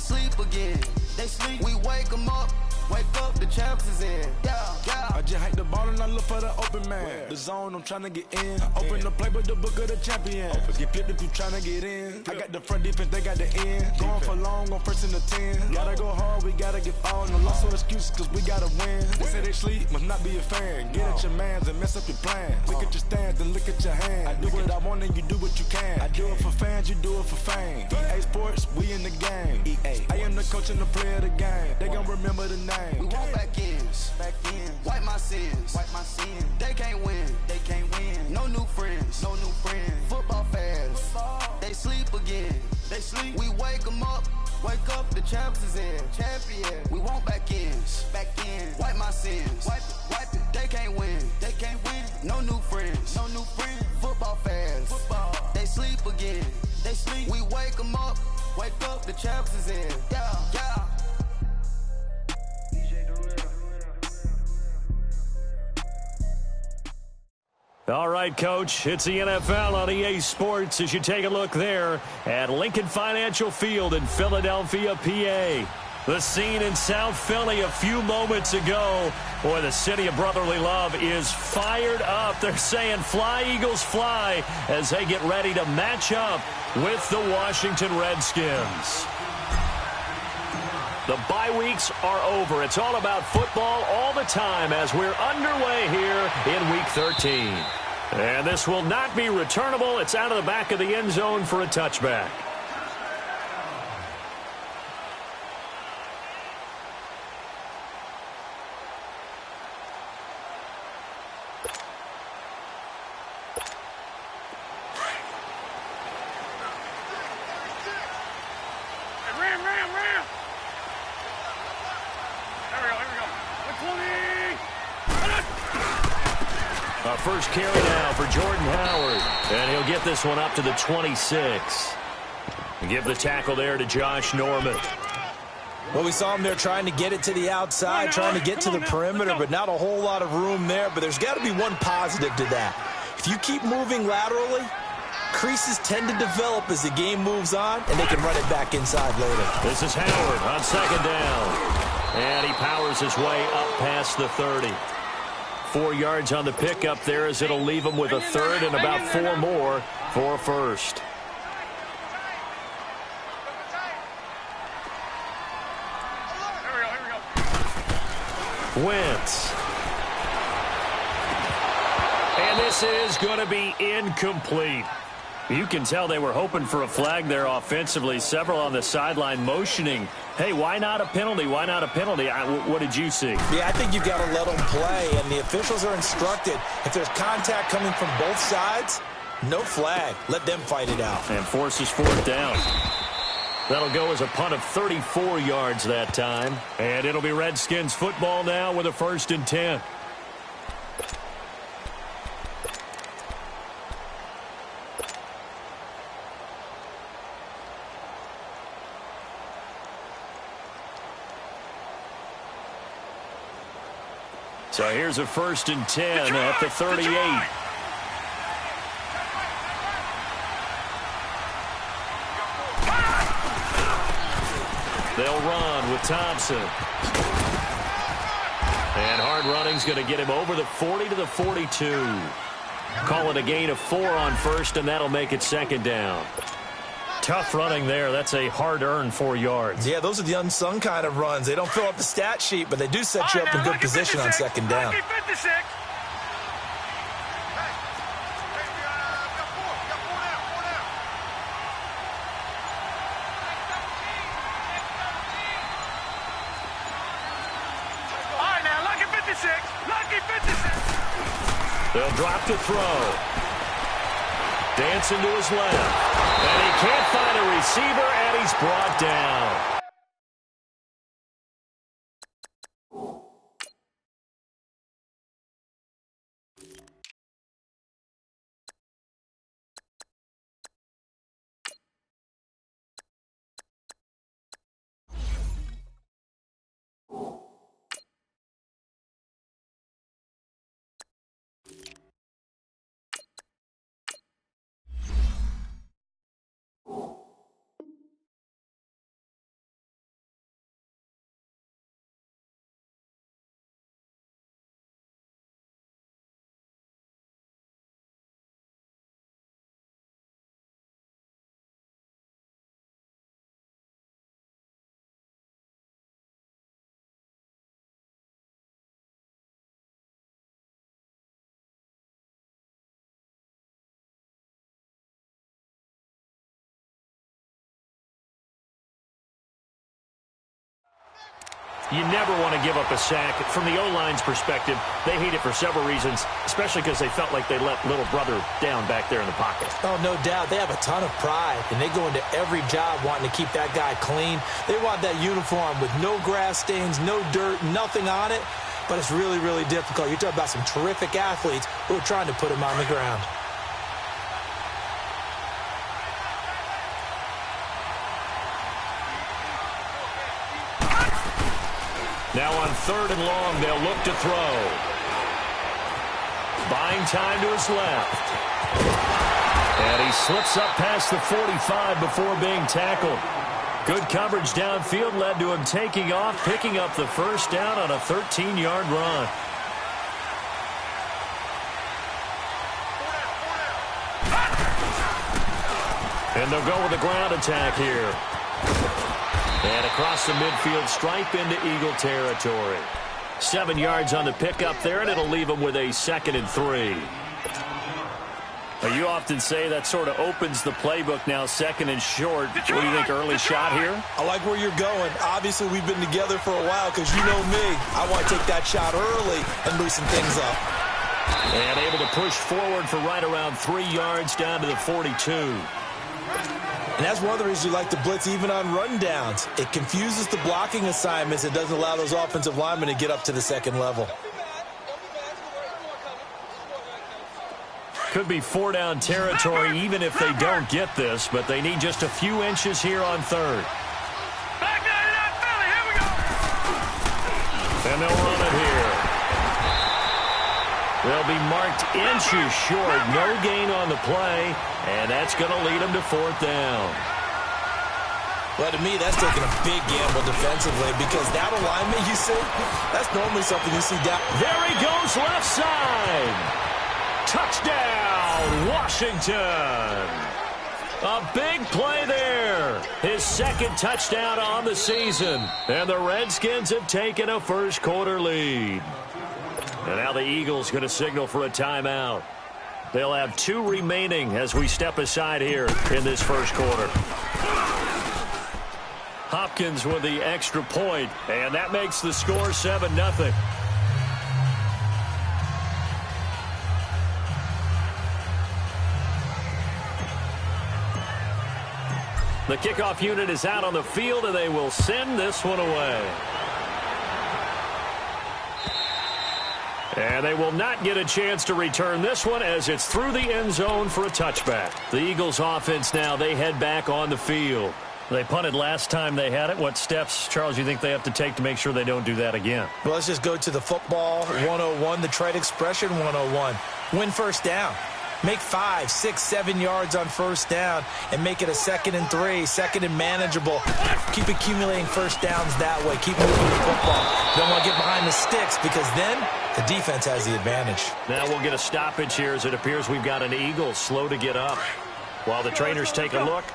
sleep again. They sleep. We wake them up. Wake up, the champs is in. Yeah, yeah. I just hike the ball and I look for the open man. The zone, I'm trying to get in. Open the playbook, the book of the champion. Get flipped if you trying to get in. I got the front defense, they got the end. Going for long, on first and the 10. Gotta go hard, we gotta give all. No loss or excuses, cause we gotta win. They say they sleep, must not be a fan. Get at your mans and mess up your plans. Look at your stands and look at your hands. I do what I want and you do what you can. I do it for fans, you do it for fame. EA Sports, we in the game. I am the coach and the player of the game. They gon' remember the name. We want back ends, wipe my sins, They can't win, No new friends, Football fans, they sleep again, We wake them up, the champs is in, champion. We want back ends, wipe my sins, wipe it. They can't win, No new friends, Football fans, they sleep again, We wake them up, the champs is in, yeah. All right, Coach, it's the NFL on EA Sports as you take a look there at Lincoln Financial Field in Philadelphia, PA. The scene in South Philly a few moments ago. Boy, the city of brotherly love is fired up. They're saying fly, Eagles, fly as they get ready to match up with the Washington Redskins. The bye weeks are over. It's all about football all the time as we're underway here in Week 13. And this will not be returnable. It's out of the back of the end zone for a touchback. First carry now for Jordan Howard. And he'll get this one up to the 26. And give the tackle there to Josh Norman. Well, we saw him there trying to get it to the outside, trying to get to the perimeter, but not a whole lot of room there. But there's got to be one positive to that. If you keep moving laterally, creases tend to develop as the game moves on, and they can run it back inside later. This is Howard on second down. And he powers his way up past the 30. 4 yards on the pickup there as it'll leave him with a third and about 4 more for a first. Wentz. And this is going to be incomplete. You can tell they were hoping for a flag there offensively. Several on the sideline motioning, hey, why not a penalty? Why not a penalty? What did you see? Yeah, I think you've got to let them play, and the officials are instructed. If there's contact coming from both sides, no flag. Let them fight it out. And forces fourth down. That'll go as a punt of 34 yards that time. And it'll be Redskins football now with a 1st and 10. So here's a 1st and 10 at the 38. They'll run with Thompson. And hard running's going to get him over the 40 to the 42. Call it a gain of 4 on 1st, and that'll make it 2nd down. Tough running there. That's a hard-earned 4 yards. Yeah, those are the unsung kind of runs. They don't fill up the stat sheet, but they do set you up in good position on 2nd down. They'll drop to throw. Dancing to his left. And he can't find a receiver, and he's brought down. You never want to give up a sack. From the O-line's perspective, they hate it for several reasons, especially because they felt like they let little brother down back there in the pocket. Oh, no doubt. They have a ton of pride, and they go into every job wanting to keep that guy clean. They want that uniform with no grass stains, no dirt, nothing on it. But it's really, really difficult. You're talking about some terrific athletes who are trying to put him on the ground. Now on 3rd and long, they'll look to throw. Buying time to his left. And he slips up past the 45 before being tackled. Good coverage downfield led to him taking off, picking up the first down on a 13-yard run. And they'll go with a ground attack here. And across the midfield stripe into Eagle territory. 7 yards on the pickup there, and it'll leave them with a 2nd and 3. You often say that sort of opens the playbook now, 2nd and short. What do you think, early shot here? I like where you're going. Obviously, we've been together for a while because you know me. I want to take that shot early and loosen things up. And able to push forward for right around 3 yards down to the 42. And that's one of the reasons you like to blitz even on rundowns. It confuses the blocking assignments. It doesn't allow those offensive linemen to get up to the 2nd level. Could be 4-down territory even if they don't get this, but they need just a few inches here on 3rd. And they'll run it here. They'll be marked inches short. No gain on the play, and that's going to lead them to 4th down. Well, to me, that's taking a big gamble defensively because that alignment you see, that's normally something you see down. There he goes, left side. Touchdown, Washington. A big play there. His 2nd touchdown on the season. And the Redskins have taken a first-quarter lead. And now the Eagles going to signal for a timeout. They'll have 2 remaining as we step aside here in this first quarter. Hopkins with the extra point, and that makes the score 7-0. The kickoff unit is out on the field, and they will send this one away. And they will not get a chance to return this one as it's through the end zone for a touchback. The Eagles offense now, they head back on the field. They punted last time they had it. What steps, Charles, you think they have to take to make sure they don't do that again? Well, let's just go to the football 101, the trite expression 101. Win first down. Make 5, 6, 7 yards on first down and make it a 2nd and 3, 2nd and manageable. Keep accumulating first downs that way. Keep moving the football. Don't want to get behind the sticks because then the defense has the advantage. Now we'll get a stoppage here as it appears we've got an Eagle slow to get up. While the trainers take a look,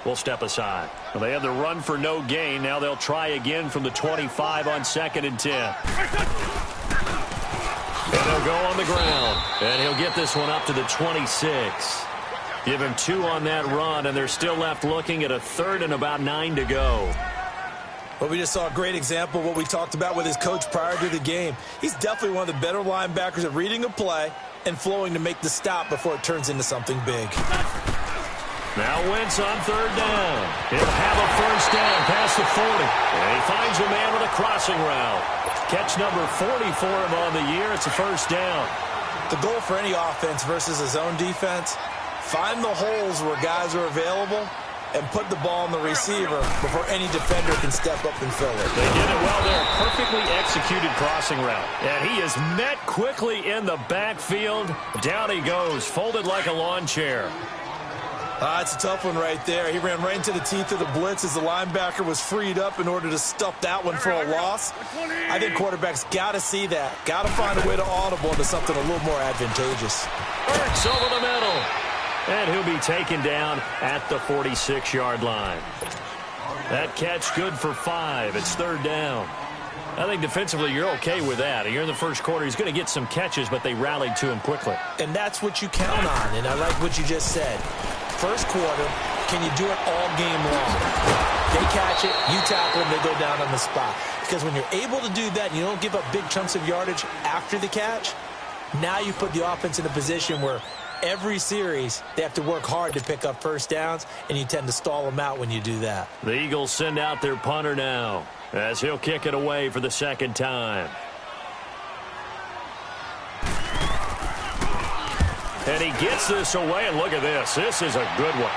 we'll step aside. Well, they had the run for no gain. Now they'll try again from the 25 on 2nd and 10. And they'll go on the ground. And he'll get this one up to the 26. Give him 2 on that run, and they're still left looking at a 3rd and about 9 to go. Well, we just saw a great example of what we talked about with his coach prior to the game. He's definitely one of the better linebackers at reading a play and flowing to make the stop before it turns into something big. Now Wentz on 3rd down. He'll have a first down past the 40. And he finds a man with a crossing route. Catch number 40 for him on the year. It's a first down. The goal for any offense versus a zone defense, find the holes where guys are available and put the ball in the receiver before any defender can step up and fill it. They did it well there. Perfectly executed crossing route. And he is met quickly in the backfield. Down he goes, folded like a lawn chair. It's a tough one right there. He ran right into the teeth of the blitz as the linebacker was freed up in order to stuff that one for a loss. I think quarterbacks got to see that. Got to find a way to audible into something a little more advantageous. Ertz over the middle. And he'll be taken down at the 46-yard line. That catch good for 5. It's 3rd down. I think defensively you're okay with that. You're in the first quarter. He's going to get some catches, but they rallied to him quickly. And that's what you count on, and I like what you just said. First quarter, can you do it all game long? They catch it, you tackle them, they go down on the spot. Because when you're able to do that and you don't give up big chunks of yardage after the catch, now you put the offense in a position where every series they have to work hard to pick up first downs, and you tend to stall them out when you do that. The Eagles send out their punter now as he'll kick it away for the second time. And he gets this away, and look at this. This is a good one.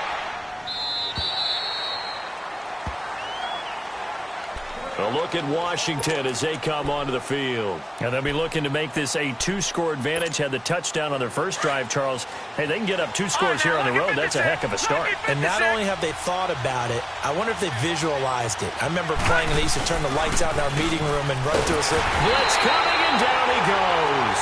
A look at Washington as they come onto the field. And they'll be looking to make this a 2-score advantage. Had the touchdown on their first drive, Charles. Hey, they can get up 2 scores here on the road. That's a heck of a start. And not only have they thought about it, I wonder if they visualized it. I remember playing, and they used to turn the lights out in our meeting room and run through a slip. Blitz coming, and down he goes.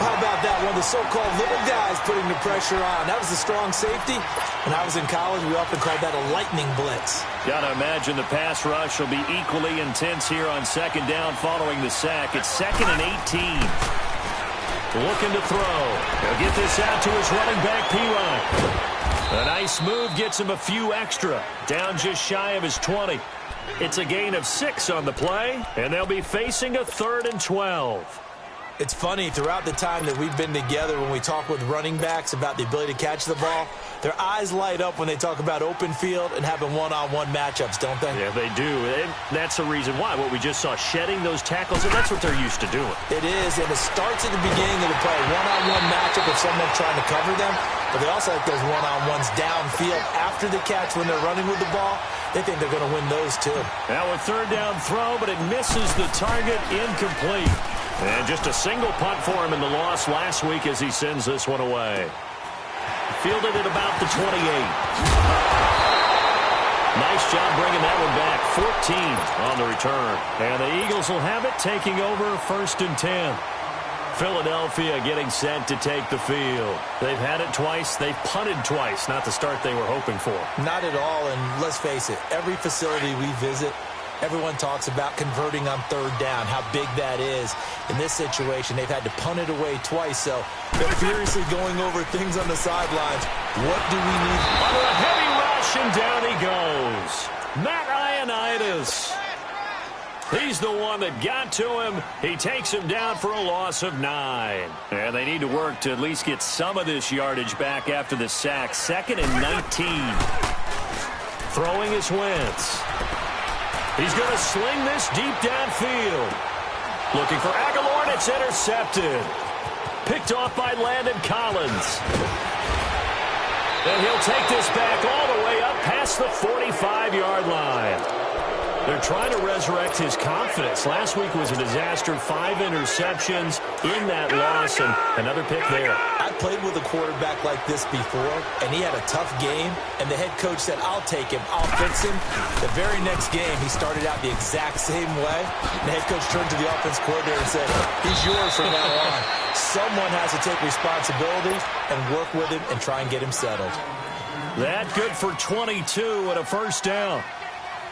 How about that? One of the so-called little guys putting the pressure on. That was a strong safety. When I was in college, we often called that a lightning blitz. Got to imagine the pass rush will be equally intense here on second down following the sack. It's 2nd and 18. Looking to throw. He'll get this out to his running back, P-Ryan. A nice move gets him a few extra. Down just shy of his 20. It's a gain of 6 on the play, and they'll be facing a 3rd and 12. It's funny, throughout the time that we've been together, when we talk with running backs about the ability to catch the ball, their eyes light up when they talk about open field and having one-on-one matchups, don't they? Yeah, they do. And that's the reason why. What we just saw, shedding those tackles, and that's what they're used to doing. It is, and it starts at the beginning of the play. One-on-one matchup if someone's trying to cover them, but they also like those one-on-ones downfield after the catch when they're running with the ball. They think they're going to win those, too. Now a 3rd down throw, but it misses the target, incomplete. And just a single punt for him in the loss last week as he sends this one away. Fielded at about the 28. Nice job bringing that one back. 14 on the return. And the Eagles will have it, taking over 1st and 10. Philadelphia getting set to take the field. They've had it twice. They've punted twice. Not the start they were hoping for. Not at all, and let's face it, every facility we visit, everyone talks about converting on 3rd down, how big that is. In this situation, they've had to punt it away twice, so they're furiously going over things on the sidelines. What do we need? Under a heavy rush, and down he goes. Matt Ioannidis. He's the one that got to him. He takes him down for a loss of 9. And they need to work to at least get some of this yardage back after the sack. 2nd and 19. Throwing is Wentz. He's going to sling this deep downfield. Looking for Aguilar, and it's intercepted. Picked off by Landon Collins. And he'll take this back all the way up past the 45-yard line. They're trying to resurrect his confidence. Last week was a disaster. 5 interceptions in that loss, and another pick there. I played with a quarterback like this before, and he had a tough game, and the head coach said, I'll take him, I'll fix him. The very next game, he started out the exact same way. The head coach turned to the offense coordinator and said, he's yours from now on. Someone has to take responsibility and work with him and try and get him settled. That good for 22 and a 1st down.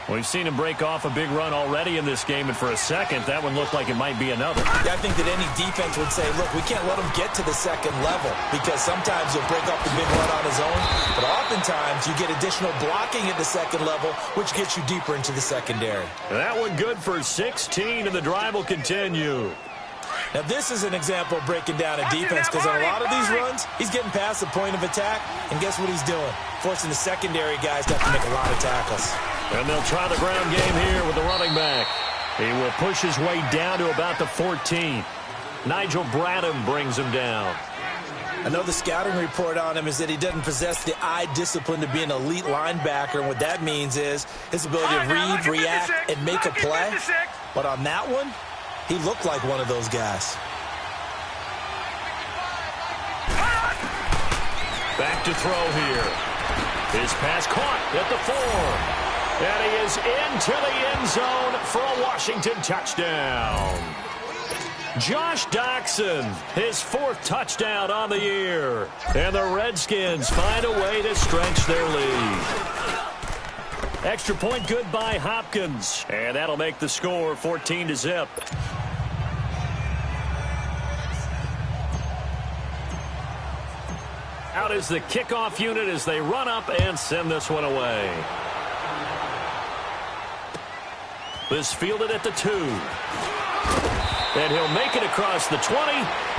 We've seen him break off a big run already in this game, and for a second, that one looked like it might be another. Yeah, I think that any defense would say, look, we can't let him get to the 2nd level, because sometimes he'll break off the big run on his own, but oftentimes you get additional blocking at the 2nd level, which gets you deeper into the secondary. That one good for 16, and the drive will continue. Now, this is an example of breaking down a defense, because on a lot of these runs, he's getting past the point of attack, and guess what he's doing? Forcing the secondary guys to have to make a lot of tackles. And they'll try the ground game here with the running back. He will push his way down to about the 14. Nigel Bradham brings him down. I know the scouting report on him is that he doesn't possess the eye discipline to be an elite linebacker, and what that means is his ability to read, react, and make a play. But on that one, he looked like one of those guys. Back to throw here. His pass caught at the 4. And he is into the end zone for a Washington touchdown. Josh Doctson, his 4th touchdown on the year. And the Redskins find a way to stretch their lead. Extra point good by Hopkins. And that'll make the score 14-0. Out is the kickoff unit as they run up and send this one away. This fielded at the 2. And he'll make it across the 20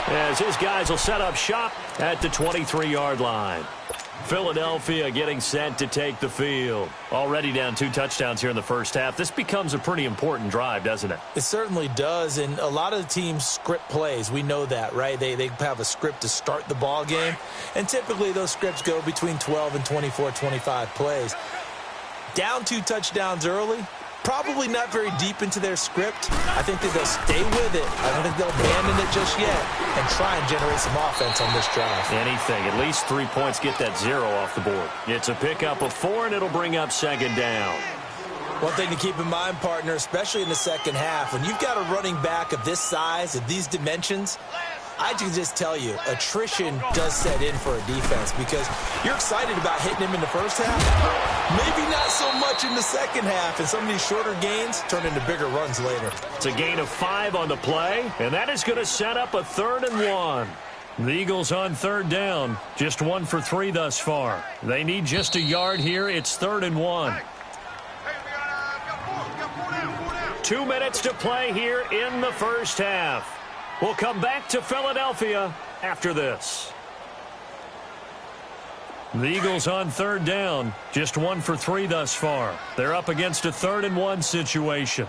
as his guys will set up shop at the 23-yard line. Philadelphia getting set to take the field. Already down 2 touchdowns here in the first half. This becomes a pretty important drive, doesn't it? It certainly does, and a lot of the teams script plays. We know that, right? They have a script to start the ball game, and typically those scripts go between 12 and 24, 25 plays. Down 2 touchdowns early, probably not very deep into their script. I think that they'll stay with it. I don't think they'll abandon it just yet and try and generate some offense on this drive. Anything. At least 3 points, get that 0 off the board. It's a pickup of 4, and it'll bring up second down. One thing to keep in mind, partner, especially in the second half, when you've got a running back of this size, of these dimensions, I can just tell you, attrition does set in for a defense because you're excited about hitting him in the first half. Maybe not so much in the second half, and some of these shorter gains turn into bigger runs later. It's a gain of 5 on the play, and that is going to set up a 3rd and 1. The Eagles on 3rd down, just 1 for 3 thus far. They need just a yard here. It's 3rd and 1. 2 minutes to play here in the first half. We'll come back to Philadelphia after this. The Eagles on 3rd down, just 1 for 3 thus far. They're up against a 3rd and 1 situation.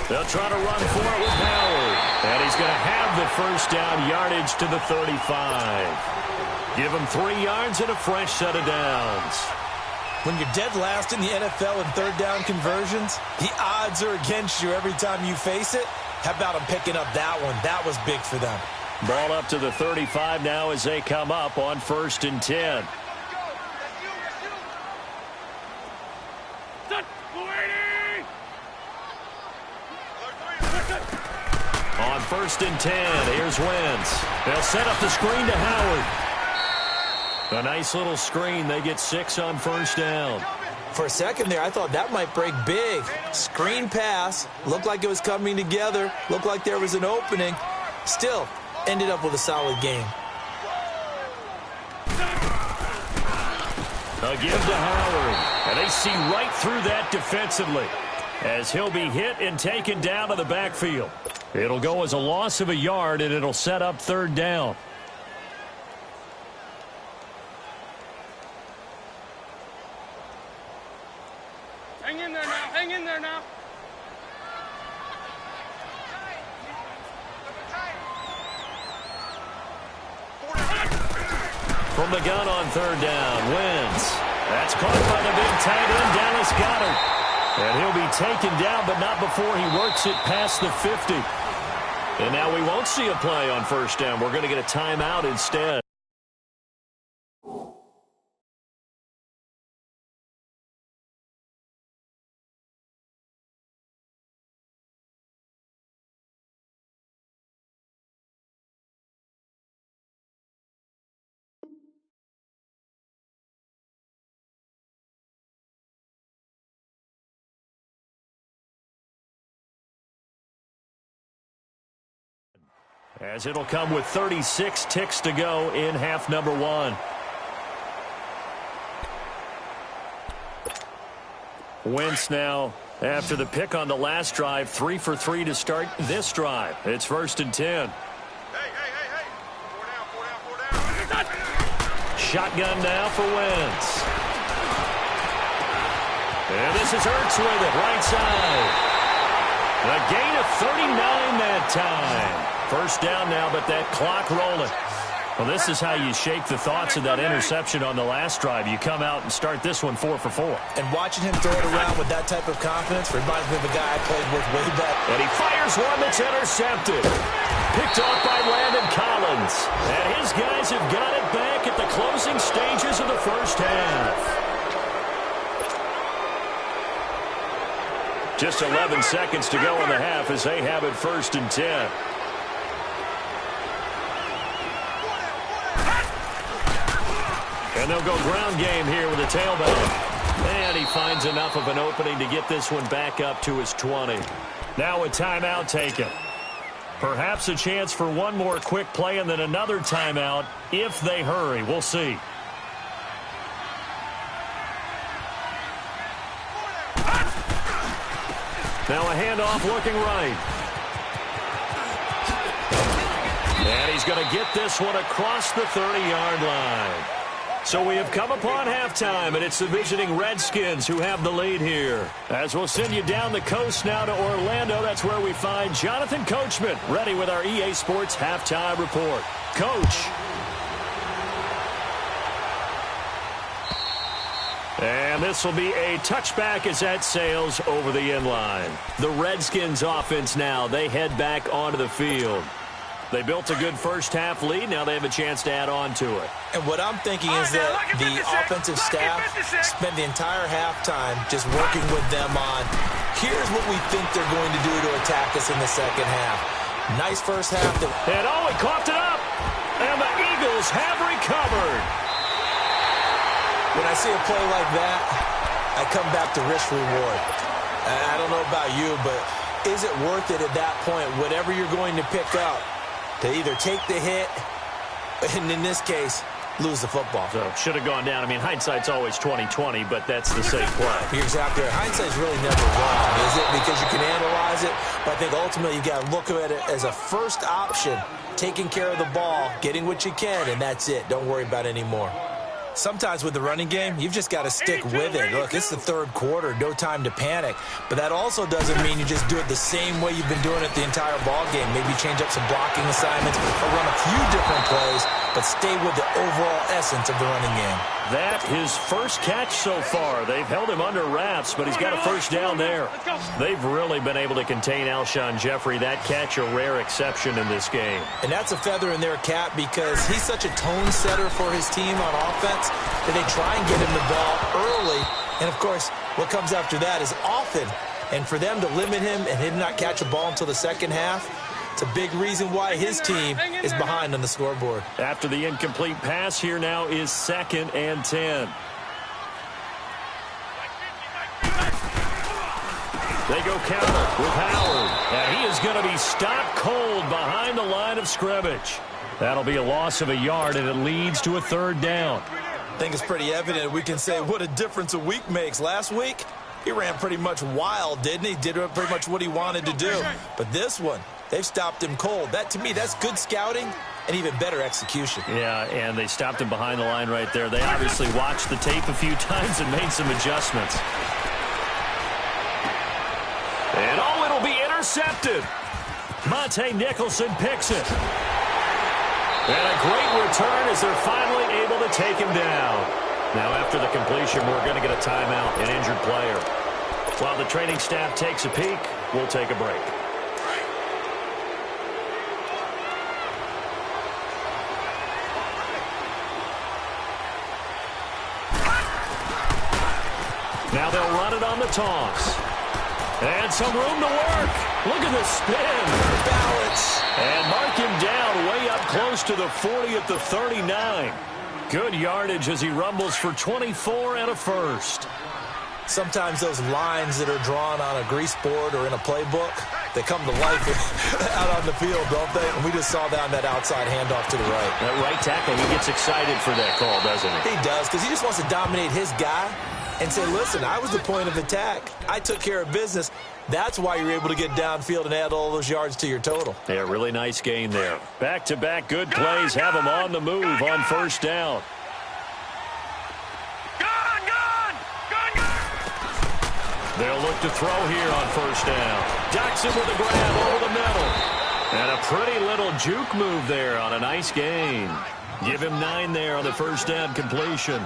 They'll try to run for it with Howard. And he's going to have the first down yardage to the 35. Give him 3 yards and a fresh set of downs. When you're dead last in the NFL in 3rd down conversions, the odds are against you every time you face it. How about them picking up that one? That was big for them. Ball up to the 35 now as they come up on 1st and 10. On 1st and 10, here's Wentz. They'll set up the screen to Howard. A nice little screen. They get 6 on 1st down. For a second there, I thought that might break big. Screen pass. Looked like it was coming together. Looked like there was an opening. Still, ended up with a solid game. A give to Howard. And they see right through that defensively as he'll be hit and taken down to the backfield. It'll go as a loss of a yard, and it'll set up 3rd down. Hang in there now. Hang in there now. From the gun on 3rd down, Wentz. That's caught by the big tight end, Dallas Goedert. And he'll be taken down, but not before he works it past the 50. And now we won't see a play on 1st down. We're going to get a timeout instead. As it'll come with 36 ticks to go in half number 1. Wentz now, after the pick on the last drive, 3 for 3 to start this drive. It's 1st and 10. Hey. 4 down. Shotgun now for Wentz. And this is Ertz with it, right side. A gain of 39 that time. 1st down now, but that clock rolling. Well, this is how you shake the thoughts of that interception on the last drive. You come out and start this one 4 for 4. And watching him throw it around with that type of confidence reminds me of a guy I played with way back. And he fires one that's intercepted. Picked off by Landon Collins. And his guys have got it back at the closing stages of the first half. Just 11 seconds to go in the half as they have it 1st and 10. And they'll go ground game here with a tailback. And he finds enough of an opening to get this one back up to his 20. Now a timeout taken. Perhaps a chance for one more quick play and then another timeout if they hurry. We'll see. Now a handoff looking right. And he's going to get this one across the 30-yard line. So we have come upon halftime, and it's the visiting Redskins who have the lead here. As we'll send you down the coast now to Orlando, that's where we find Jonathan Coachman, ready with our EA Sports Halftime Report. Coach. And this will be a touchback as that sails over the end line. The Redskins offense now, they head back onto the field. They built a good first-half lead. Now they have a chance to add on to it. And what I'm thinking is that the offensive staff spent the entire halftime just working with them on, here's what we think they're going to do to attack us in the second half. Nice first half. And he coughed it up. And the Eagles have recovered. When I see a play like that, I come back to risk reward. I don't know about you, but is it worth it at that point, whatever you're going to pick up, to either take the hit, and in this case, lose the football? So should have gone down. I mean, hindsight's always 20/20, but that's the safe play. You're exactly right. Hindsight's really never wrong, is it? Because you can analyze it, but I think ultimately you got to look at it as a first option, taking care of the ball, getting what you can, and that's it. Don't worry about any more. Sometimes with the running game, you've just got to stick with it. Look, it's the third quarter, no time to panic. But that also doesn't mean you just do it the same way you've been doing it the entire ball game. Maybe change up some blocking assignments or run a few different plays, but stay with the overall essence of the running game. That his first catch so far. They've held him under wraps, but he's got a first down there. They've really been able to contain Alshon Jeffrey. That catch a rare exception in this game. And that's a feather in their cap because he's such a tone setter for his team on offense that they try and get him the ball early. And, of course, what comes after that is often. And for them to limit him and him not catch a ball until the second half, it's a big reason why his team is behind on the scoreboard. After the incomplete pass, here now is 2nd and 10. They go counter with Howard. And he is going to be stopped cold behind the line of scrimmage. That'll be a loss of a yard, and it leads to a 3rd down. I think it's pretty evident. We can say what a difference a week makes. Last week, he ran pretty much wild, didn't he? Did pretty much what he wanted to do. But this one, they've stopped him cold. That, to me, that's good scouting and even better execution. Yeah, and they stopped him behind the line right there. They obviously watched the tape a few times and made some adjustments. And, it'll be intercepted. Monte Nicholson picks it. And a great return as they're finally able to take him down. Now, after the completion, we're going to get a timeout, an injured player. While the training staff takes a peek, we'll take a break. Now they'll run it on the toss. And some room to work. Look at the spin. Balance. And mark him down way up close to the 40 at the 39. Good yardage as he rumbles for 24 and a first. Sometimes those lines that are drawn on a grease board or in a playbook, they come to life out on the field, don't they? And we just saw that on that outside handoff to the right. That right tackle, he gets excited for that call, doesn't he? He does, because he just wants to dominate his guy and say, listen, I was the point of attack. I took care of business. That's why you're able to get downfield and add all those yards to your total. Yeah, really nice gain there. Back-to-back good plays have him on the move on first down. They'll look to throw here on first down. Jackson with a grab over the middle. And a pretty little juke move there on a nice gain. Give him 9 there on the first down completion.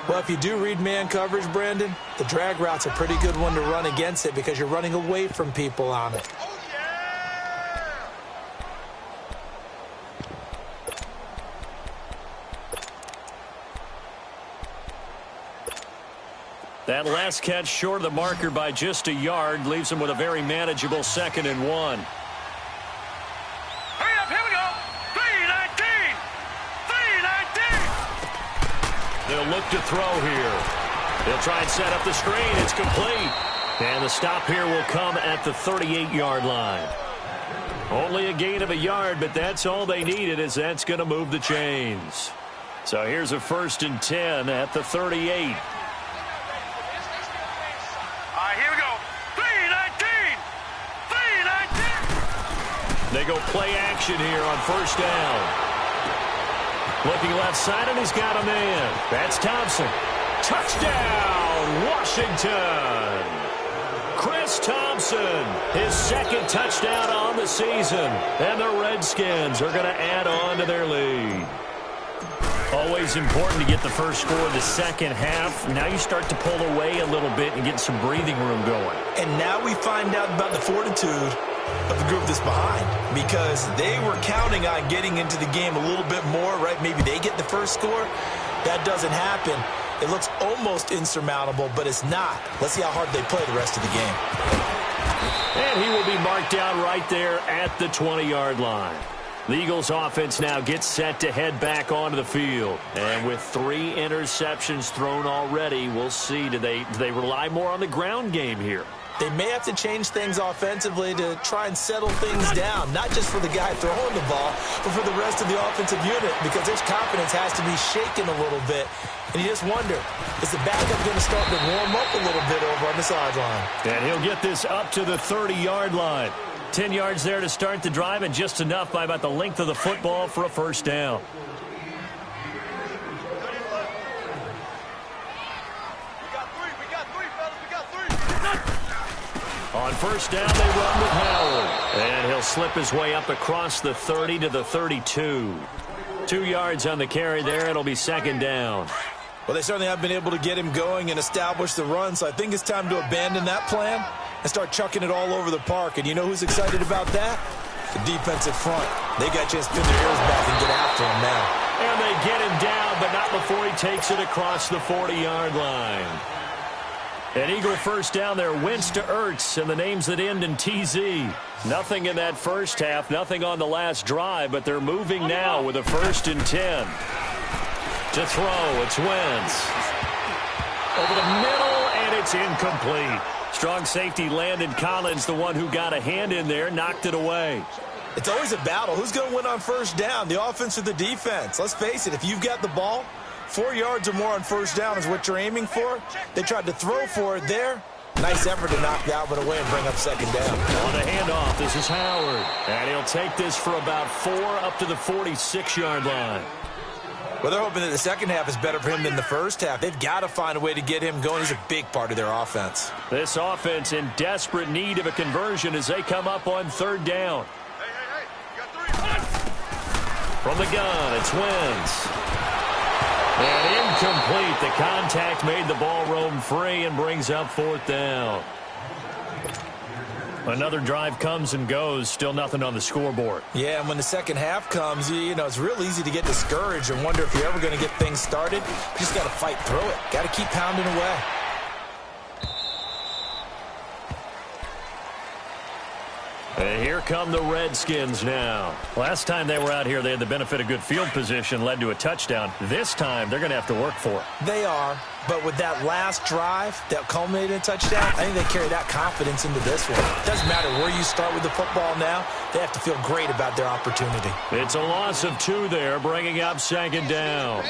Well, if you do read man coverage, Brandon, the drag route's a pretty good one to run against it because you're running away from people on it. That last catch short of the marker by just a yard leaves him with a very manageable 2nd and 1. Hurry up, here we go. 3-19. 3-19. They'll look to throw here. They'll try and set up the screen. It's complete. And the stop here will come at the 38-yard line. Only a gain of a yard, but that's all they needed, as that's going to move the chains. So here's a 1st and 10 at the 38. All right, here we go. 3-19. 3-19. They go play action here on 1st down. Looking left side, and he's got a man. That's Thompson. Touchdown, Washington. Chris Thompson, his 2nd touchdown on the season. And the Redskins are going to add on to their lead. Always important to get the first score of the second half. Now you start to pull away a little bit and get some breathing room going. And now we find out about the fortitude of the group that's behind, because they were counting on getting into the game a little bit more, right? Maybe they get the first score. That doesn't happen. It looks almost insurmountable, but it's not. Let's see how hard they play the rest of the game. And he will be marked down right there at the 20-yard line. The Eagles offense now gets set to head back onto the field. And with 3 interceptions thrown already, we'll see. Do they rely more on the ground game here? They may have to change things offensively to try and settle things down, not just for the guy throwing the ball, but for the rest of the offensive unit, because their confidence has to be shaken a little bit. And you just wonder, is the backup going to start to warm up a little bit over on the sideline? And he'll get this up to the 30-yard line. 10 yards there to start the drive, and just enough by about the length of the football for a 1st down. On 1st down, they run with Howard. And he'll slip his way up across the 30 to the 32. 2 yards on the carry there. It'll be 2nd down. Well, they certainly have been able to get him going and establish the run, so I think it's time to abandon that plan and start chucking it all over the park. And you know who's excited about that? The defensive front. They got a chance to pin their ears back and get after him now. And they get him down, but not before he takes it across the 40-yard line. An Eagle 1st down there, Wentz to Ertz, and the names that end in TZ. Nothing in that first half, nothing on the last drive, but they're moving now with a 1st and 10. To throw, it's Wentz. Over the middle, and it's incomplete. Strong safety Landon Collins, the one who got a hand in there, knocked it away. It's always a battle. Who's going to win on 1st down, the offense or the defense? Let's face it, if you've got the ball, 4 yards or more on 1st down is what you're aiming for. They tried to throw for it there. Nice effort to knock that one away and bring up 2nd down. On the handoff, this is Howard. And he'll take this for about 4 up to the 46-yard line. Well, they're hoping that the second half is better for him than the first half. They've got to find a way to get him going. He's a big part of their offense. This offense in desperate need of a conversion as they come up on 3rd down. Hey, you got 3. From the gun, it's Wentz. And incomplete. The contact made the ball roam free and brings up 4th down. Another drive comes and goes. Still nothing on the scoreboard. Yeah, and when the second half comes, you know, it's real easy to get discouraged and wonder if you're ever going to get things started. You just got to fight through it. Got to keep pounding away. And here come the Redskins now. Last time they were out here, they had the benefit of good field position, led to a touchdown. This time, they're going to have to work for it. They are, but with that last drive that culminated in a touchdown, I think they carry that confidence into this one. It doesn't matter where you start with the football now. They have to feel great about their opportunity. It's a loss of 2 there, bringing up 2nd down.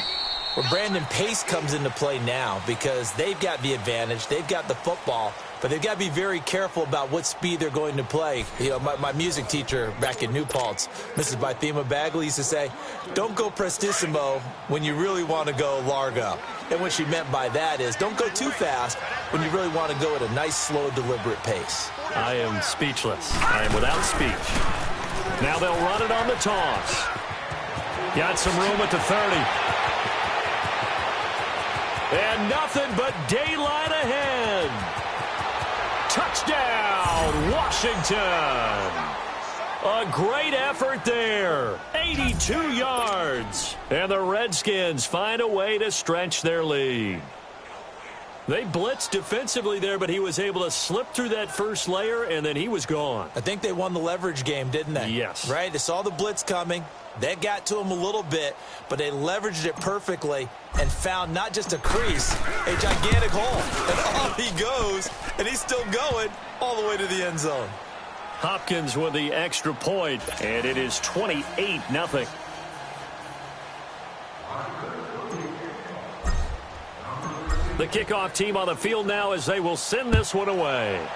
Well, Brandon, pace comes into play now because they've got the advantage. They've got the football, but they've got to be very careful about what speed they're going to play. You know, my music teacher back in New Paltz, Mrs. Bythema Bagley, used to say, don't go prestissimo when you really want to go largo. And what she meant by that is don't go too fast when you really want to go at a nice, slow, deliberate pace. I am speechless. I am without speech. Now they'll run it on the toss. Got some room at the 30. And nothing but daylight ahead. Touchdown, Washington. A great effort there. 82 yards. And the Redskins find a way to stretch their lead. They blitzed defensively there, but he was able to slip through that first layer, and then he was gone. I think they won the leverage game, didn't they? Yes. Right? They saw the blitz coming. That got to him a little bit, but they leveraged it perfectly and found not just a crease, a gigantic hole. And off he goes, and he's still going all the way to the end zone. Hopkins with the extra point, and it is 28-0. The kickoff team on the field now as they will send this one away.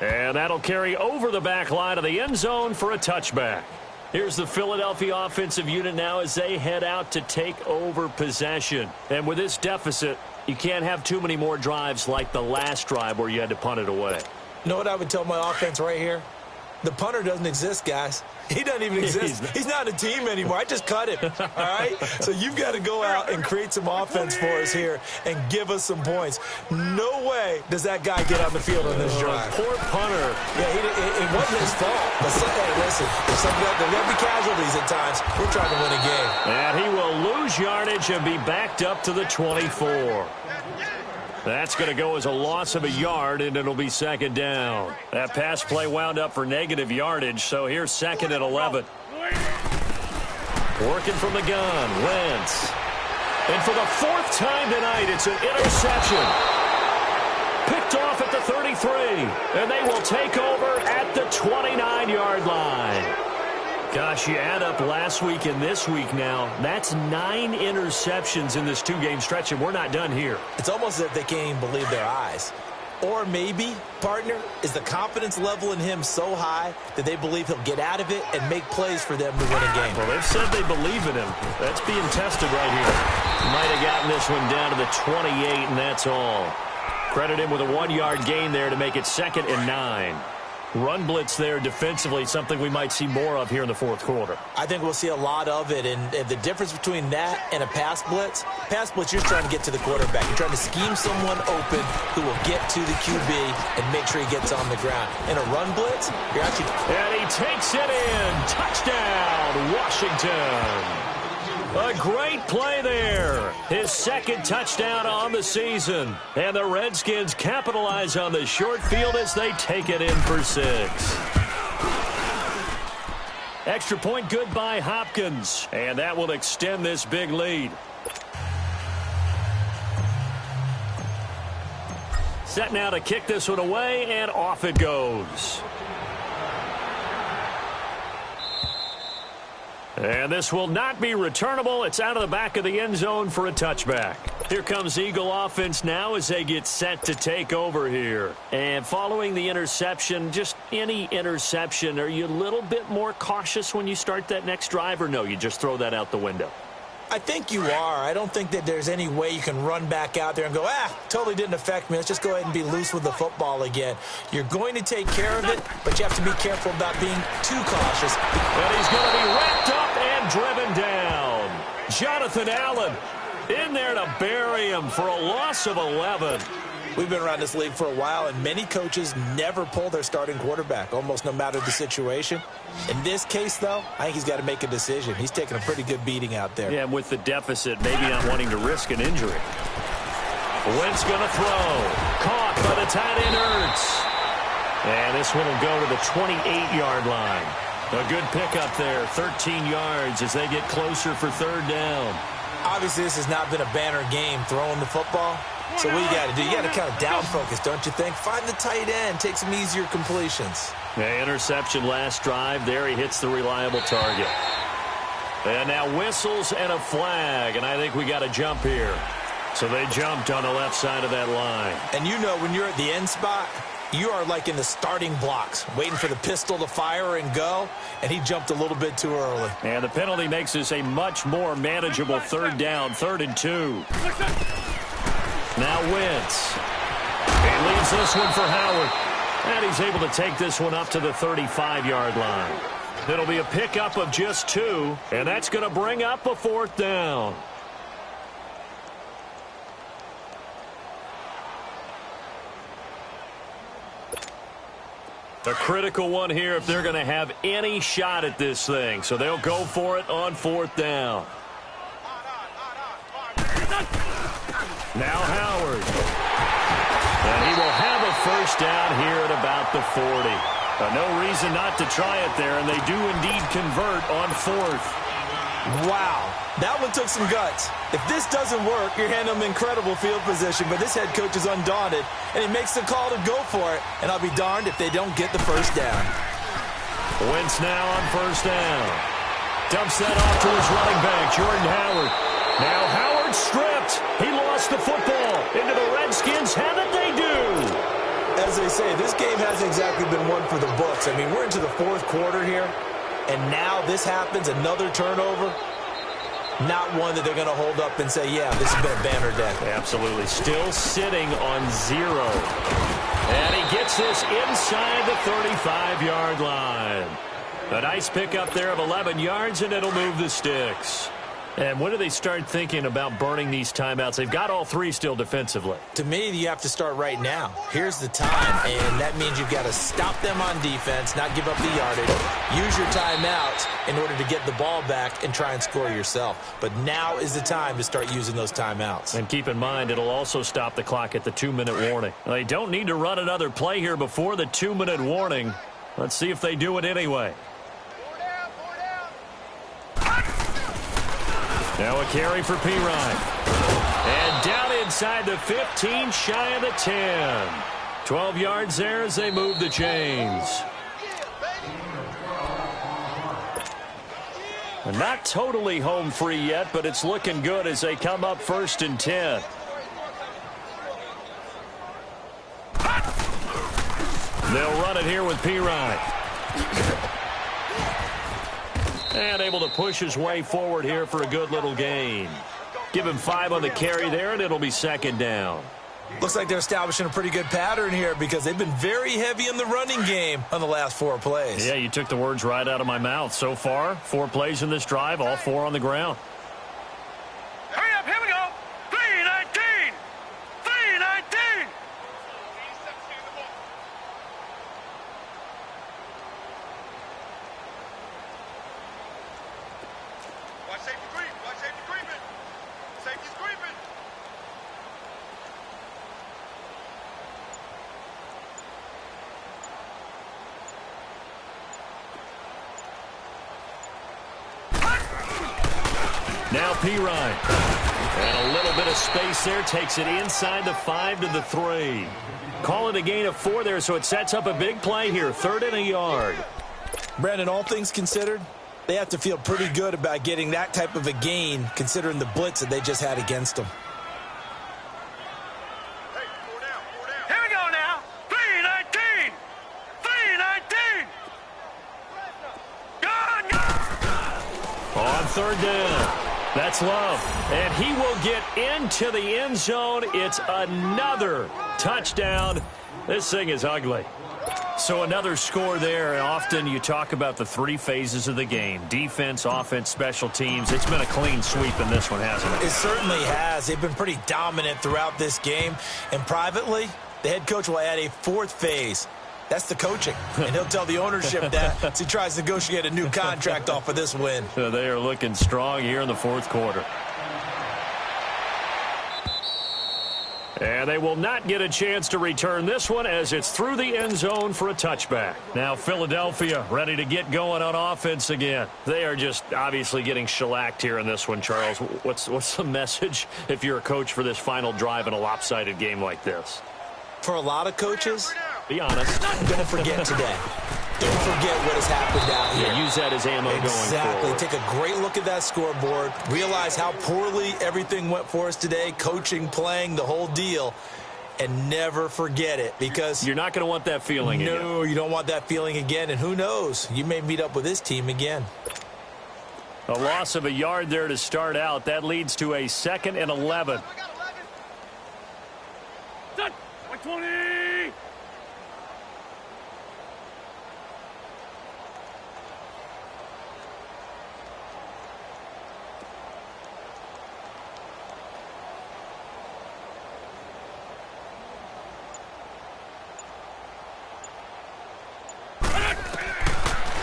And that'll carry over the back line of the end zone for a touchback. Here's the Philadelphia offensive unit now as they head out to take over possession. And with this deficit, you can't have too many more drives like the last drive where you had to punt it away. You know what I would tell my offense right here? The punter doesn't exist, guys. He doesn't even exist. He's not a team anymore. I just cut him, all right? So you've got to go out and create some offense for us here and give us some points. No way does that guy get on the field on this drive. Poor punter. Yeah, it wasn't his fault. But hey, listen, there's going to be casualties at times. We're trying to win a game. And he will lose yardage and be backed up to the 24. That's going to go as a loss of a yard, and it'll be second down. That pass play wound up for negative yardage, so here's second and 11. Working from the gun, Wentz. And for the fourth time tonight, it's an interception. Picked off at the 33, and they will take over at the 29-yard line. Gosh, you add up last week and this week now, that's 9 interceptions in this two-game stretch, and we're not done here. It's almost as if they can't even believe their eyes. Or maybe, partner, is the confidence level in him so high that they believe he'll get out of it and make plays for them to win a game. Well, they've said they believe in him. That's being tested right here. Might have gotten this one down to the 28, and that's all. Credit him with a 1-yard gain there to make it second and 9. Run blitz there defensively, something we might see more of here in the fourth quarter. I think we'll see a lot of it, and the difference between that and a pass blitz, you're trying to get to the quarterback. You're trying to scheme someone open who will get to the QB and make sure he gets on the ground. In a run blitz, you're actually... And he takes it in. Touchdown, Washington. A great play there. His second touchdown on the season. And the Redskins capitalize on the short field as they take it in for 6. Extra point good by Hopkins. And that will extend this big lead. Set now to kick this one away, and off it goes. And this will not be returnable. It's out of the back of the end zone for a touchback. Here comes Eagle offense now as they get set to take over here. And following the interception, just any interception, are you a little bit more cautious when you start that next drive, or no, you just throw that out the window? I think you are. I don't think that there's any way you can run back out there and go, totally didn't affect me. Let's just go ahead and be loose with the football again. You're going to take care of it, but you have to be careful about being too cautious. And he's going to be wrapped up and driven down. Jonathan Allen in there to bury him for a loss of 11. We've been around this league for a while, and many coaches never pull their starting quarterback, almost no matter the situation. In this case, though, I think he's got to make a decision. He's taking a pretty good beating out there. Yeah, and with the deficit, maybe not wanting to risk an injury. Wentz going to throw. Caught by the tight end, Ertz. And this one will go to the 28-yard line. A good pickup there, 13 yards as they get closer for third down. Obviously, this has not been a banner game throwing the football. So what you got to do, you got to kind of down focus, don't you think? Find the tight end, take some easier completions. Yeah, interception last drive. There he hits the reliable target. And now whistles and a flag, and I think we got a jump here. So they jumped on the left side of that line. And you know when you're at the end spot, you are like in the starting blocks, waiting for the pistol to fire and go, and he jumped a little bit too early. And the penalty makes this a much more manageable third down, 3rd and 2. Now Wentz. He leaves this one for Howard. And he's able to take this one up to the 35-yard line. It'll be a pickup of just 2, and that's going to bring up a 4th down. A critical one here if they're going to have any shot at this thing. So they'll go for it on 4th down. Now Howard. And he will have a first down here at about the 40. No reason not to try it there, and they do indeed convert on 4th. Wow. That one took some guts. If this doesn't work, you're handing them incredible field position, but this head coach is undaunted, and he makes the call to go for it, and I'll be darned if they don't get the first down. Wentz now on first down. Dumps that off to his running back, Jordan Howard. Now Howard stripped. He lost the football. Into the Redskins have it, they do. As they say, this game hasn't exactly been one for the books. I mean, we're into the fourth quarter here, and now this happens, another turnover. Not one that they're going to hold up and say, yeah, this has been a banner day. Absolutely. Still sitting on 0. And he gets this inside the 35-yard line. A nice pickup there of 11 yards, and it'll move the sticks. And when do they start thinking about burning these timeouts? They've got all 3 still defensively. To me, you have to start right now. Here's the time, and that means you've got to stop them on defense, not give up the yardage, use your timeouts in order to get the ball back and try and score yourself. But now is the time to start using those timeouts. And keep in mind, it'll also stop the clock at the 2-minute warning. They don't need to run another play here before the 2-minute warning. Let's see if they do it anyway. Now a carry for Pirine. And down inside the 15, shy of the 10. 12 yards there as they move the chains. And not totally home free yet, but it's looking good as they come up 1st and 10. They'll run it here with Pirine. And able to push his way forward here for a good little gain. Give him 5 on the carry there, and it'll be 2nd down. Looks like they're establishing a pretty good pattern here because they've been very heavy in the running game on the last 4 plays. Yeah, you took the words right out of my mouth. So far, 4 plays in this drive, all 4 on the ground. Hurry up, here we go. 3-19. 3-19. Watch safety creep. Watch safety creeping. Safety's creeping. Now Pirine. And a little bit of space there. Takes it inside the 5 to the 3. Call it a gain of 4 there, so it sets up a big play here. 3rd and a yard. Brandon, all things considered, they have to feel pretty good about getting that type of a gain considering the blitz that they just had against them. Hey, 4 down, 4 down. Here we go now. 3-19. 3-19. Gone. On 3rd down. That's Love. And he will get into the end zone. It's another touchdown. This thing is ugly. So another score there. And often you talk about the 3 phases of the game. Defense, offense, special teams. It's been a clean sweep in this one, hasn't it? It certainly has. They've been pretty dominant throughout this game. And privately, the head coach will add a 4th phase. That's the coaching. And he'll tell the ownership that as he tries to negotiate a new contract off of this win. So they are looking strong here in the 4th quarter. And they will not get a chance to return this one as it's through the end zone for a touchback. Now Philadelphia ready to get going on offense again. They are just obviously getting shellacked here in this one, Charles. What's the message if you're a coach for this final drive in a lopsided game like this? For a lot of coaches, be honest. Don't forget today. Don't forget what has happened out here. Yeah, use that as ammo going forward. Take a great look at that scoreboard. Realize how poorly everything went for us today. Coaching, playing, the whole deal. And never forget it because you're not going to want that feeling again. No, you don't want that feeling again. And who knows? You may meet up with this team again. A loss of a yard there to start out. That leads to a 2nd and 11. 20.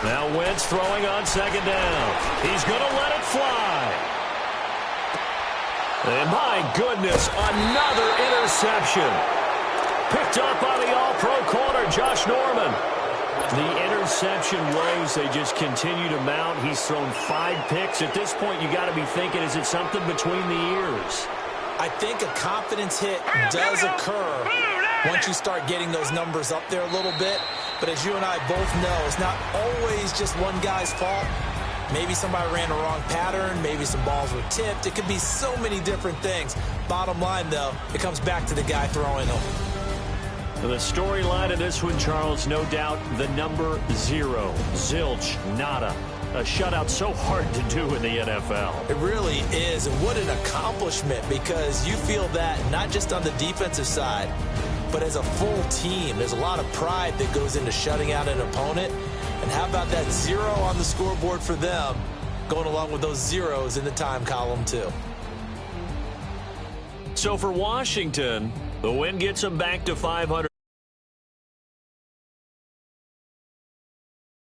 Now Wentz throwing on 2nd down. He's going to let it fly. And my goodness, another interception. Picked up by the all-pro corner, Josh Norman. The interception woes, they just continue to mount. He's thrown 5 picks. At this point, you got to be thinking, is it something between the ears? I think a confidence hit does occur once you start getting those numbers up there a little bit. But as you and I both know, it's not always just one guy's fault. Maybe somebody ran the wrong pattern. Maybe some balls were tipped. It could be so many different things. Bottom line, though, it comes back to the guy throwing them. The storyline of this one, Charles, no doubt the number 0. Zilch, nada. A shutout so hard to do in the NFL. It really is, and what an accomplishment, because you feel that not just on the defensive side, but as a full team. There's a lot of pride that goes into shutting out an opponent. And how about that 0 on the scoreboard for them, going along with those zeros in the time column, too. So for Washington, the win gets them back to 500.